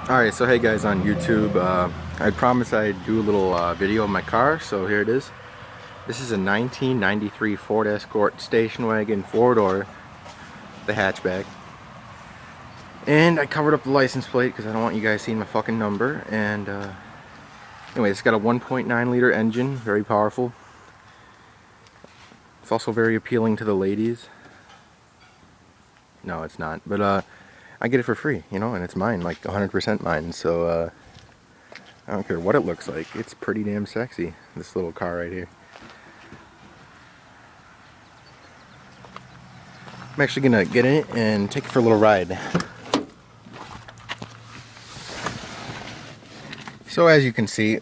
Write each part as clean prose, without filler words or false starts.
Alright, so hey guys on YouTube, I promised I'd do a little video of my car, so here it is. This is a 1993 Ford Escort station wagon, 4-door, the hatchback. And I covered up the license plate because I don't want you guys seeing my fucking number. And anyway, it's got a 1.9 liter engine, very powerful. It's also very appealing to the ladies. No, it's not, but I get it for free, you know, and it's mine, like 100% mine, so I don't care what it looks like. It's pretty damn sexy, this little car right here. I'm actually gonna get in it and take it for a little ride. So as you can see, you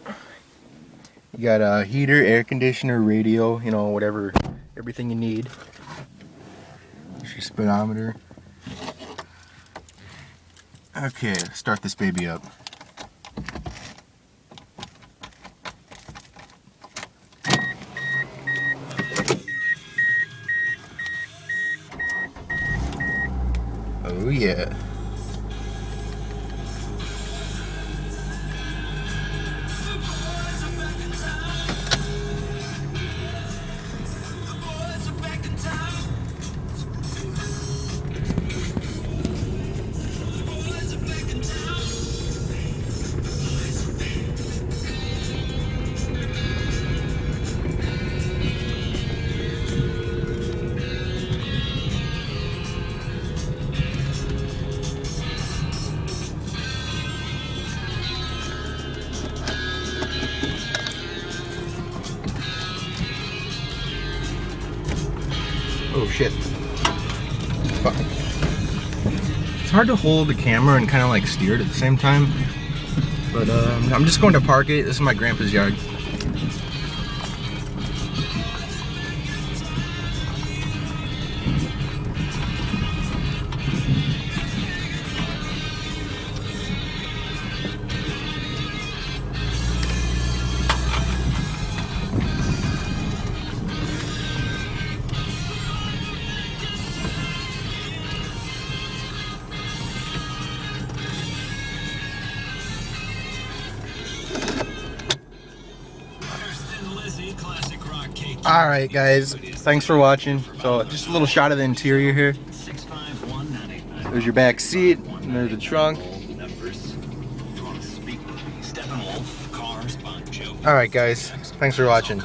got a heater, air conditioner, radio, you know, whatever, everything you need. There's your speedometer. Okay, start this baby up. Oh yeah. Oh shit. Fuck. It's hard to hold the camera and kind of like steer it at the same time. But I'm just going to park it. This is my grandpa's yard. Alright guys, thanks for watching. So just a little shot of the interior here. There's your back seat, and there's the trunk. Alright guys, thanks for watching.